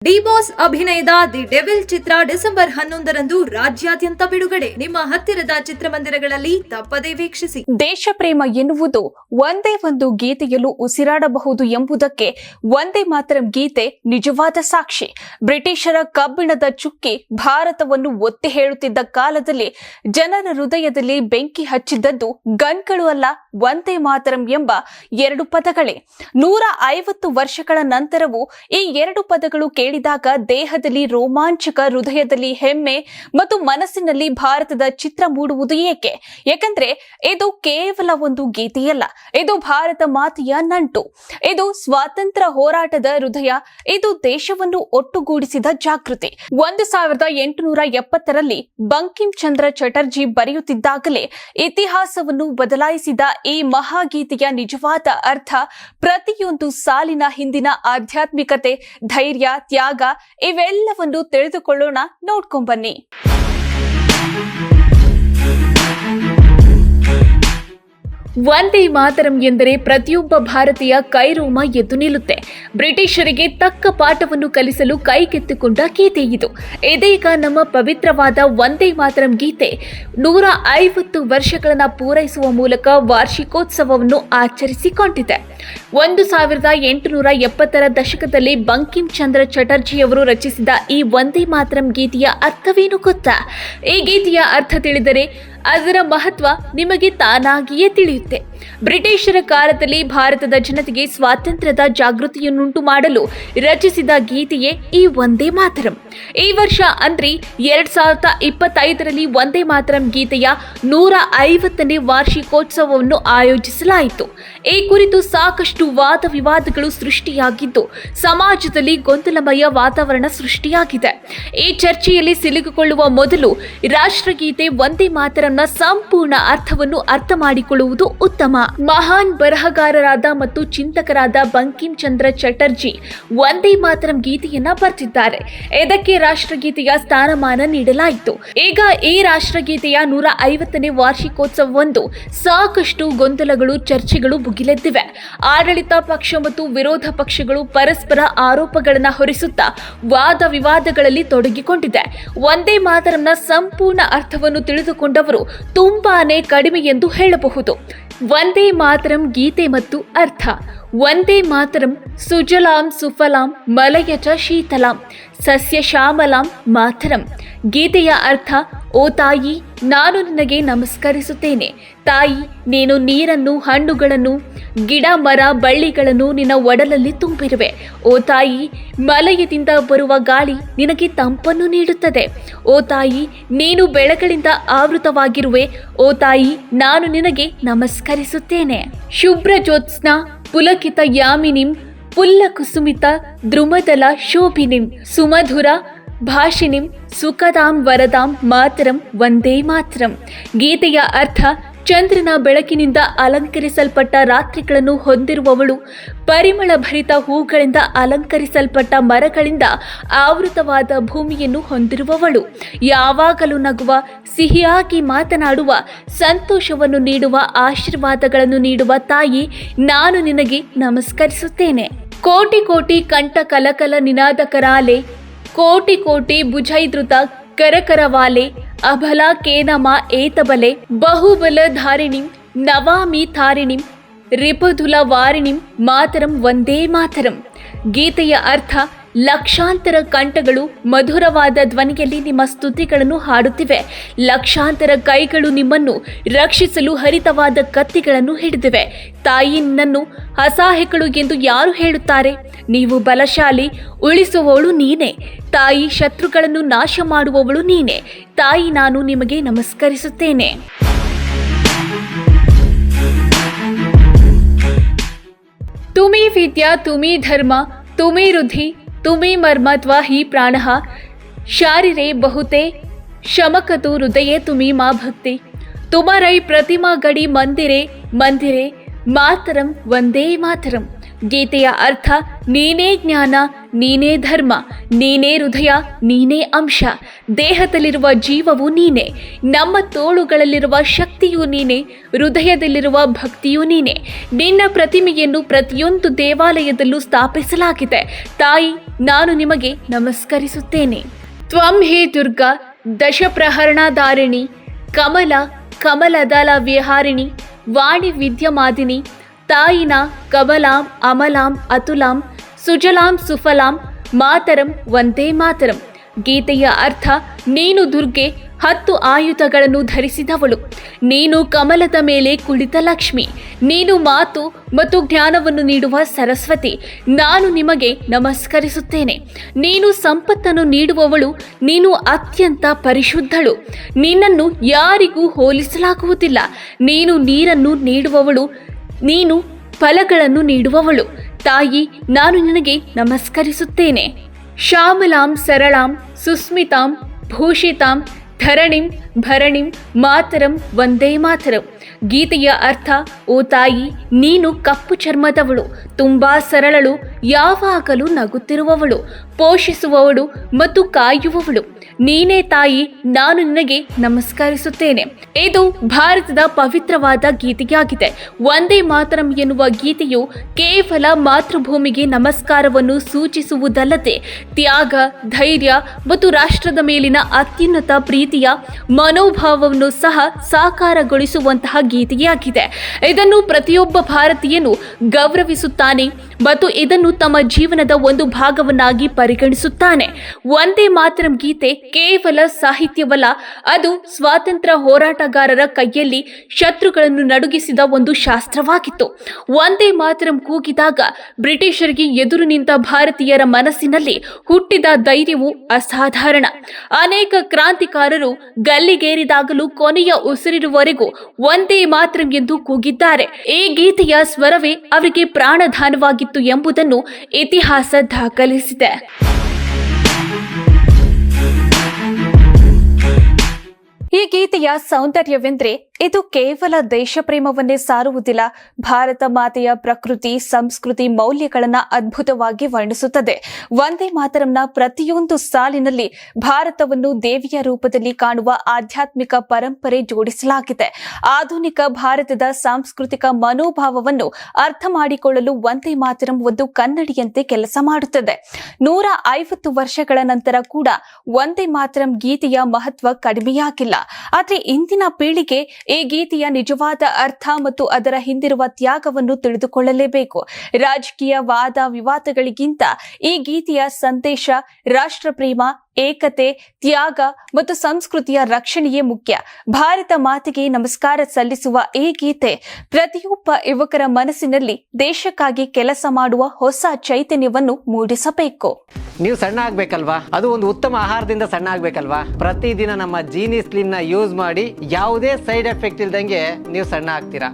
D boss ಅಭಿನಯದ the devil Chitra December 11ರಂದು ರಾಜ್ಯಾದ್ಯಂತ ಬಿಡುಗಡೆ. ನಿಮ್ಮ ಹತ್ತಿರದ ಚಿತ್ರಮಂದಿರಗಳಲ್ಲಿ ತಪ್ಪದೇ ವೀಕ್ಷಿಸಿ. ದೇಶ ಪ್ರೇಮ ಎನ್ನುವುದು ಒಂದೇ ಒಂದು ಗೀತೆಯಲ್ಲೂ ಉಸಿರಾಡಬಹುದು ಎಂಬುದಕ್ಕೆ ವಂದೇ ಮಾತರಂ ಗೀತೆ ನಿಜವಾದ ಸಾಕ್ಷಿ. ಬ್ರಿಟಿಷರ ಕಬ್ಬಿಣದ ಚುಕ್ಕಿ ಭಾರತವನ್ನು ಒತ್ತಿ ಹೇಳುತ್ತಿದ್ದ ಕಾಲದಲ್ಲಿ ಜನರ ಹೃದಯದಲ್ಲಿ ಬೆಂಕಿ ಹಚ್ಚಿದ್ದದ್ದು ಗನ್ಗಳು ಅಲ್ಲ, ವಂದೇ ಮಾತರಂ ಎಂಬ ಎರಡು ಪದಗಳೇ. 150 ವರ್ಷಗಳ ನಂತರವೂ ಈ ಎರಡು ಪದಗಳು ಕೇಳಿದಾಗ ದೇಹದಲ್ಲಿ ರೋಮಾಂಚಕ, ಹೃದಯದಲ್ಲಿ ಹೆಮ್ಮೆ ಮತ್ತು ಮನಸ್ಸಿನಲ್ಲಿ ಭಾರತದ ಚಿತ್ರ ಮೂಡುವುದು ಏಕೆ? ಯಾಕಂದ್ರೆ ಇದು ಕೇವಲ ಒಂದು ಗೀತೆಯಲ್ಲ, ಇದು ಭಾರತ ಮಾತೆಯ ನಂಟು, ಇದು ಸ್ವಾತಂತ್ರ್ಯ ಹೋರಾಟದ ಹೃದಯ, ಇದು ದೇಶವನ್ನು ಒಟ್ಟುಗೂಡಿಸಿದ ಜಾಗೃತಿ. 1870ರಲ್ಲಿ ಬಂಕಿಂ ಚಂದ್ರ ಚಟರ್ಜಿ ಬರೆಯುತ್ತಿದ್ದಾಗಲೇ ಇತಿಹಾಸವನ್ನು ಬದಲಾಯಿಸಿದ ಈ ಮಹಾಗೀತೆಯ ನಿಜವಾದ ಅರ್ಥ, ಪ್ರತಿಯೊಂದು ಸಾಲಿನ ಹಿಂದಿನ ಆಧ್ಯಾತ್ಮಿಕತೆ, ಧೈರ್ಯ, ತ್ಯಾಗ ಇವೆಲ್ಲವನ್ನು ತಿಳಿದುಕೊಳ್ಳೋಣ. ನೋಡ್ಕೊಂಬನ್ನಿ. ವಂದೇ ಮಾತರಂ ಎಂದರೆ ಪ್ರತಿಯೊಬ್ಬ ಭಾರತೀಯ ಕೈರೋಮ ಎದ್ದು ನಿಲ್ಲುತ್ತೆ. ಬ್ರಿಟಿಷರಿಗೆ ತಕ್ಕ ಪಾಠವನ್ನು ಕಲಿಸಲು ಕೈಗೆತ್ತಿಕೊಂಡ ಗೀತೆ ಇದು. ಇದೀಗ ನಮ್ಮ ಪವಿತ್ರವಾದ ವಂದೇ ಮಾತರಂ ಗೀತೆ 150 ವರ್ಷಗಳನ್ನು ಪೂರೈಸುವ ಮೂಲಕ ವಾರ್ಷಿಕೋತ್ಸವವನ್ನು ಆಚರಿಸಿಕೊಂಡಿದೆ. 1870ರ ದಶಕದಲ್ಲಿ ಬಂಕಿಂ ಚಂದ್ರ ಚಟರ್ಜಿಯವರು ರಚಿಸಿದ ಈ ವಂದೇ ಮಾತರಂ ಗೀತೆಯ ಅರ್ಥವೇನು ಗೊತ್ತಾ? ಈ ಗೀತೆಯ ಅರ್ಥ ತಿಳಿದರೆ ಅದರ ಮಹತ್ವ ನಿಮಗೆ ತಾನಾಗಿಯೇ ತಿಳಿಯುತ್ತೆ. ಬ್ರಿಟಿಷರ ಕಾಲದಲ್ಲಿ ಭಾರತದ ಜನತೆಗೆ ಸ್ವಾತಂತ್ರ್ಯದ ಜಾಗೃತಿಯನ್ನುಂಟು ಮಾಡಲು ರಚಿಸಿದ ಗೀತೆಯೇ ಈ ವಂದೇ ಮಾತರಂ. ಈ ವರ್ಷ ಅಂದ್ರೆ 2025ರಲ್ಲಿ ವಂದೇ ಮಾತರಂ ಗೀತೆಯ 150ನೇ ವಾರ್ಷಿಕೋತ್ಸವವನ್ನು ಆಯೋಜಿಸಲಾಯಿತು. ಈ ಕುರಿತು ಸಾಕಷ್ಟು ವಾದ ವಿವಾದಗಳು ಸೃಷ್ಟಿಯಾಗಿದ್ದು ಸಮಾಜದಲ್ಲಿ ಗೊಂದಲಮಯ ವಾತಾವರಣ ಸೃಷ್ಟಿಯಾಗಿದೆ. ಈ ಚರ್ಚೆಯಲ್ಲಿ ಸಿಲುಕಿಕೊಳ್ಳುವ ಮೊದಲು ರಾಷ್ಟ್ರಗೀತೆ ವಂದೇ ಮಾತರಂನ ಸಂಪೂರ್ಣ ಅರ್ಥವನ್ನು ಅರ್ಥ ಮಾಡಿಕೊಳ್ಳುವುದು ಉತ್ತಮ. ಮಹಾನ್ ಬರಹಗಾರರಾದ ಮತ್ತು ಚಿಂತಕರಾದ ಬಂಕಿಂ ಚಂದ್ರ ಚಟರ್ಜಿ ವಂದೇ ಮಾತರಂ ಗೀತೆಯನ್ನ ಬರೆದಿದ್ದಾರೆ. ಇದಕ್ಕೆ ರಾಷ್ಟ್ರಗೀತೆಯ ಸ್ಥಾನಮಾನ ನೀಡಲಾಯಿತು. ಈಗ ಈ ರಾಷ್ಟ್ರಗೀತೆಯ 150ನೇ ವಾರ್ಷಿಕೋತ್ಸವವೊಂದು ಸಾಕಷ್ಟು ಗೊಂದಲಗಳು, ಚರ್ಚೆಗಳು ಭುಗಿಲೆದ್ದಿವೆ. ಆಡಳಿತ ಪಕ್ಷ ಮತ್ತು ವಿರೋಧ ಪಕ್ಷಗಳು ಪರಸ್ಪರ ಆರೋಪಗಳನ್ನು ಹೊರಿಸುತ್ತಾ ವಾದ ವಿವಾದಗಳಲ್ಲಿ ತೊಡಗಿಕೊಂಡಿದೆ. ವಂದೇ ಮಾತರಂನ ಸಂಪೂರ್ಣ ಅರ್ಥವನ್ನು ತಿಳಿದುಕೊಂಡವರು ತುಂಬಾನೇ ಕಡಿಮೆ ಎಂದು ಹೇಳಬಹುದು. ವಂದೇ ಮಾತರಂ ಗೀತೆ ಮತ್ತು ಅರ್ಥ. ವಂದೇ ಮಾತರಂ ಸುಜಲಾಂ ಸುಫಲಾಂ ಮಲಯಜ ಶೀತಲಾಂ ಸಸ್ಯ ಶ್ಯಾಮಲಾಂ ಮಾತರಂ. ಗೀತೆಯ ಅರ್ಥ, ಓ ತಾಯಿ, ನಾನು ನಿನಗೆ ನಮಸ್ಕರಿಸುತ್ತೇನೆ. ತಾಯಿ, ನೀನು ನೀರನ್ನು, ಹಣ್ಣುಗಳನ್ನು, ಗಿಡ ಮರ ಬಳ್ಳಿಗಳನ್ನು ನಿನ್ನ ಒಡಲಲ್ಲಿ ತುಂಬಿರುವೆ. ಓ ತಾಯಿ, ಮಲಯದಿಂದ ಬರುವ ಗಾಳಿ ನಿನಗೆ ತಂಪನ್ನು ನೀಡುತ್ತದೆ. ಓ ತಾಯಿ, ನೀನು ಬೆಳಗಳಿಂದ ಆವೃತವಾಗಿರುವೆ. ಓ ತಾಯಿ, ನಾನು ನಿನಗೆ ನಮಸ್ಕರಿಸುತ್ತೇನೆ. ಶುಭ್ರ ಜ್ಯೋತ್ಸ್ನಾ ಪುಲಕಿತ ಯಾಮಿನಿಂ ಪುಲ್ಲ ಕುಸುಮಿತ ದ್ರುಮದಲ ಶೋಭಿನಿಂ ಸುಮಧುರ ಭಾಷಿಣಿಂ ಸುಖದಾಂ ವರದಾಂ ಮಾತರಂ ವಂದೇ ಮಾತರಂ. ಗೀತೆಯ ಅರ್ಥ, ಚಂದ್ರನ ಬೆಳಕಿನಿಂದ ಅಲಂಕರಿಸಲ್ಪಟ್ಟ ರಾತ್ರಿಗಳನ್ನು ಹೊಂದಿರುವವಳು, ಪರಿಮಳ ಭರಿತ ಹೂಗಳಿಂದ ಅಲಂಕರಿಸಲ್ಪಟ್ಟ ಮರಗಳಿಂದ ಆವೃತವಾದ ಭೂಮಿಯನ್ನು ಹೊಂದಿರುವವಳು, ಯಾವಾಗಲೂ ನಗುವ, ಸಿಹಿಯಾಗಿ ಮಾತನಾಡುವ, ಸಂತೋಷವನ್ನು ನೀಡುವ, ಆಶೀರ್ವಾದಗಳನ್ನು ನೀಡುವ ತಾಯಿ, ನಾನು ನಿನಗೆ ನಮಸ್ಕರಿಸುತ್ತೇನೆ. ಕೋಟಿ ಕೋಟಿ ಕಂಠ ಕಲಕಲ ನಿನಾದ ಕರಾಲೆ, ಕೋಟಿ ಕೋಟಿ ಭುಜೈದೃತ ಕರಕರವಾಲೆ, ಅಬಲ ಕೇನಮ ಏತಬಲೆ, ಬಹುಬಲ ಧಾರಿಣಿಂ ನವಾಮಿ ತಾರಿಣಿಂ ರಿಪುಧುಲ ವಾರಿಣಿಂ ಮಾತರಂ ವಂದೇ ಮಾತರಂ. ಗೀತೆಯ ಅರ್ಥ, ಲಕ್ಷಾಂತರ ಕಂಠಗಳು ಮಧುರವಾದ ಧ್ವನಿಯಲ್ಲಿ ನಿಮ್ಮ ಸ್ತುತಿಗಳನ್ನು ಹಾಡುತ್ತಿವೆ. ಲಕ್ಷಾಂತರ ಕೈಗಳು ನಿಮ್ಮನ್ನು ರಕ್ಷಿಸಲು ಹರಿತವಾದ ಕತ್ತಿಗಳನ್ನು ಹಿಡಿದಿವೆ. ತಾಯಿ, ನಿನ್ನನ್ನು ಅಸಹಾಯಕಳು ಎಂದು ಯಾರು ಹೇಳುತ್ತಾರೆ? ನೀವು ಬಲಶಾಲಿ, ಉಳಿಸುವವಳು ನೀನೇ. ತಾಯಿ, ಶತ್ರುಗಳನ್ನು ನಾಶ ಮಾಡುವವಳು ನೀನೇ. ತಾಯಿ, ನಾನು ನಿಮಗೆ ನಮಸ್ಕರಿಸುತ್ತೇನೆ. ತುಮಿ ವಿದ್ಯಾ ತುಮಿ ಧರ್ಮ ತುಮಿ ರುಧಿ ತುಮಿ ಮರ್ಮ ತ್ವಾಹಿ ಪ್ರಾಣಃ ಶಾರಿರೆ ಬಹುತೆ ಶಮಕತು ಹೃದಯೇ ತುಮಿ ಮಾ ಭಕ್ತಿ ತುಮರೈ ಪ್ರತಿಮಾ ಗಡಿ ಮಂದಿರೆ ಮಂದಿರೆ ಮಾತರಂ ವಂದೇ ಮಾತರಂ. ಗೀತೆಯ ಅರ್ಥ, ನೀನೇ ಜ್ಞಾನ, ನೀನೇ ಧರ್ಮ, ನೀನೇ ಹೃದಯ, ನೀನೇ ಅಂಶ. ದೇಹದಲ್ಲಿರುವ ಜೀವವು ನೀನೇ, ನಮ್ಮ ತೋಳುಗಳಲ್ಲಿರುವ ಶಕ್ತಿಯೂ ನೀನೇ, ಹೃದಯದಲ್ಲಿರುವ ಭಕ್ತಿಯೂ ನೀನೇ. ನಿನ್ನ ಪ್ರತಿಮೆಯನ್ನು ಪ್ರತಿಯೊಂದು ದೇವಾಲಯದಲ್ಲೂ ಸ್ಥಾಪಿಸಲಾಗಿದೆ. ತಾಯಿ, ನಾನು ನಿಮಗೆ ನಮಸ್ಕರಿಸುತ್ತೇನೆ. ತ್ವಂ ಹೇ ದುರ್ಗಾ ದಶಪ್ರಹರಣಧಾರಿಣಿ ಕಮಲ ಕಮಲದಲ ವಿಹಾರಿಣಿ ವಾಣಿ ವಿದ್ಯಮಾದಿನಿ ತಾಯಿನ ಕಮಲಾಂ ಅಮಲಾಂ ಅತುಲಾಂ ಸುಜಲಾಂ ಸುಫಲಾಂ ಮಾತರಂ ವಂದೇ ಮಾತರಂ. ಗೀತೆಯ ಅರ್ಥ, ನೀನು ದುರ್ಗೆ 10 ಆಯುಧಗಳನ್ನು ಧರಿಸಿದವಳು, ನೀನು ಕಮಲದ ಮೇಲೆ ಕುಳಿತ ಲಕ್ಷ್ಮಿ, ನೀನು ಮಾತು ಮತ್ತು ಜ್ಞಾನವನ್ನು ನೀಡುವ ಸರಸ್ವತಿ. ನಾನು ನಿಮಗೆ ನಮಸ್ಕರಿಸುತ್ತೇನೆ. ನೀನು ಸಂಪತ್ತನ್ನು ನೀಡುವವಳು, ನೀನು ಅತ್ಯಂತ ಪರಿಶುದ್ಧಳು, ನಿನ್ನನ್ನು ಯಾರಿಗೂ ಹೋಲಿಸಲಾಗುವುದಿಲ್ಲ. ನೀನು ನೀರನ್ನು ನೀಡುವವಳು, ನೀನು ಫಲಗಳನ್ನು ನೀಡುವವಳು. ತಾಯಿ, ನಾನು ನಿನಗೆ ನಮಸ್ಕರಿಸುತ್ತೇನೆ. ಶ್ಯಾಮಲಾಂ ಸರಳಾಂ ಸುಸ್ಮಿತಾಂ ಭೂಷಿತಾಂ ಧರಣಿಂ ಭರಣಿಂ ಮಾತರಂ ವಂದೇ ಮಾತರಂ. ಗೀತೆಯ ಅರ್ಥ, ಓ ತಾಯಿ, ನೀನು ಕಪ್ಪು ಚರ್ಮದವಳು, ತುಂಬಾ ಸರಳಳು, ಯಾವಾಗಲೂ ನಗುತ್ತಿರುವವಳು, ಪೋಷಿಸುವವಳು ಮತ್ತು ಕಾಯುವವಳು. ನೀನೇ ತಾಯಿ, ನಾನು ನಿನಗೆ ನಮಸ್ಕರಿಸುತ್ತೇನೆ. ಇದು ಭಾರತದ ಪವಿತ್ರವಾದ ಗೀತೆಯಾಗಿದೆ. ವಂದೇ ಮಾತರಂ ಎನ್ನುವ ಗೀತೆಯು ಕೇವಲ ಮಾತೃಭೂಮಿಗೆ ನಮಸ್ಕಾರವನ್ನು ಸೂಚಿಸುವುದಲ್ಲದೆ ತ್ಯಾಗ, ಧೈರ್ಯ ಮತ್ತು ರಾಷ್ಟ್ರದ ಮೇಲಿನ ಅತ್ಯುನ್ನತ ಪ್ರೀತಿಯ ಮನೋಭಾವವನ್ನು ಸಹ ಸಾಕಾರಗೊಳಿಸುವಂತಹ ಗೀತೆಯಾಗಿದೆ. ಇದನ್ನು ಪ್ರತಿಯೊಬ್ಬ ಭಾರತೀಯನು ಗೌರವಿಸುತ್ತಾನೆ ಮತ್ತು ಇದನ್ನು ತಮ್ಮ ಜೀವನದ ಒಂದು ಭಾಗವನ್ನಾಗಿ ಪರಿಗಣಿಸುತ್ತಾನೆ. ವಂದೇ ಮಾತರಂ ಗೀತೆ ಕೇವಲ ಸಾಹಿತ್ಯವಲ್ಲ, ಅದು ಸ್ವಾತಂತ್ರ್ಯ ಹೋರಾಟಗಾರರ ಕೈಯಲ್ಲಿ ಶತ್ರುಗಳನ್ನು ನಡುಗಿಸಿದ ಒಂದು ಶಾಸ್ತ್ರವಾಗಿತ್ತು. ವಂದೇ ಮಾತರಂ ಕೂಗಿದಾಗ ಬ್ರಿಟಿಷರಿಗೆ ಎದುರು ನಿಂತ ಭಾರತೀಯರ ಮನಸ್ಸಿನಲ್ಲಿ ಹುಟ್ಟಿದ ಧೈರ್ಯವು ಅಸಾಧಾರಣ. ಅನೇಕ ಕ್ರಾಂತಿಕಾರರು ಗಲ್ಲಿಗೇರಿದಾಗಲೂ ಕೊನೆಯ ಉಸಿರಿರುವವರೆಗೂ ವಂದೇ ಮಾತರಂ ಎಂದು ಕೂಗಿದ್ದಾರೆ. ಈ ಗೀತೆಯ ಸ್ವರವೇ ಅವರಿಗೆ ಪ್ರಾಣದಾನವಾಗಿತ್ತು ಎಂಬುದನ್ನು ಇತಿಹಾಸ ದಾಖಲಿಸಿದೆ. ಈ ಗೀತೆಯ ಸೌಂದರ್ಯವೆಂದರೆ ಇದು ಕೇವಲ ದೇಶ ಪ್ರೇಮವನ್ನೇ ಸಾರುವುದಿಲ್ಲ, ಭಾರತ ಮಾತೆಯ ಪ್ರಕೃತಿ, ಸಂಸ್ಕೃತಿ, ಮೌಲ್ಯಗಳನ್ನು ಅದ್ಭುತವಾಗಿ ವರ್ಣಿಸುತ್ತದೆ. ವಂದೇ ಮಾತರಂನ ಪ್ರತಿಯೊಂದು ಸಾಲಿನಲ್ಲಿ ಭಾರತವನ್ನು ದೇವಿಯ ರೂಪದಲ್ಲಿ ಕಾಣುವ ಆಧ್ಯಾತ್ಮಿಕ ಪರಂಪರೆ ಜೋಡಿಸಲಾಗಿದೆ. ಆಧುನಿಕ ಭಾರತದ ಸಾಂಸ್ಕೃತಿಕ ಮನೋಭಾವವನ್ನು ಅರ್ಥ ಮಾಡಿಕೊಳ್ಳಲು ವಂದೇ ಮಾತರಂ ಒಂದು ಕನ್ನಡಿಯಂತೆ ಕೆಲಸ ಮಾಡುತ್ತದೆ. 150 ವರ್ಷಗಳ ನಂತರ ಕೂಡ ವಂದೇ ಮಾತರಂ ಗೀತೆಯ ಮಹತ್ವ ಕಡಿಮೆಯಾಗಿಲ್ಲ. ಆದರೆ ಇಂದಿನ ಪೀಳಿಗೆ ಈ ಗೀತೆಯ ನಿಜವಾದ ಅರ್ಥ ಮತ್ತು ಅದರ ಹಿಂದಿರುವ ತ್ಯಾಗವನ್ನು ತಿಳಿದುಕೊಳ್ಳಲೇಬೇಕು. ರಾಜಕೀಯ ವಾದ ವಿವಾದಗಳಿಗಿಂತ ಈ ಗೀತೆಯ ಸಂದೇಶ ರಾಷ್ಟ್ರಪ್ರೇಮ, ಏಕತೆ, ತ್ಯಾಗ ಮತ್ತು ಸಂಸ್ಕೃತಿಯ ರಕ್ಷಣೆಯೇ ಮುಖ್ಯ. ಭಾರತ ಮಾತೆಗೆ ನಮಸ್ಕಾರ ಸಲ್ಲಿಸುವ ಈ ಗೀತೆ ಪ್ರತಿಯೊಬ್ಬ ಯುವಕರ ಮನಸ್ಸಿನಲ್ಲಿ ದೇಶಕ್ಕಾಗಿ ಕೆಲಸ ಮಾಡುವ ಹೊಸ ಚೈತನ್ಯವನ್ನು ಮೂಡಿಸಬೇಕು. ನೀವು ಸಣ್ಣ ಆಗ್ಬೇಕಲ್ವಾ? ಅದು ಒಂದು ಉತ್ತಮ ಆಹಾರದಿಂದ ಸಣ್ಣ ಆಗ್ಬೇಕಲ್ವಾ? ಪ್ರತಿದಿನ ನಮ್ಮ ಜೀನಿ ಸ್ಲಿಮ್ ನ ಯೂಸ್ ಮಾಡಿ ಯಾವುದೇ ಸೈಡ್ ಎಫೆಕ್ಟ್ ಇಲ್ದಂಗೆ ನೀವು ಸಣ್ಣ ಆಗ್ತೀರಾ.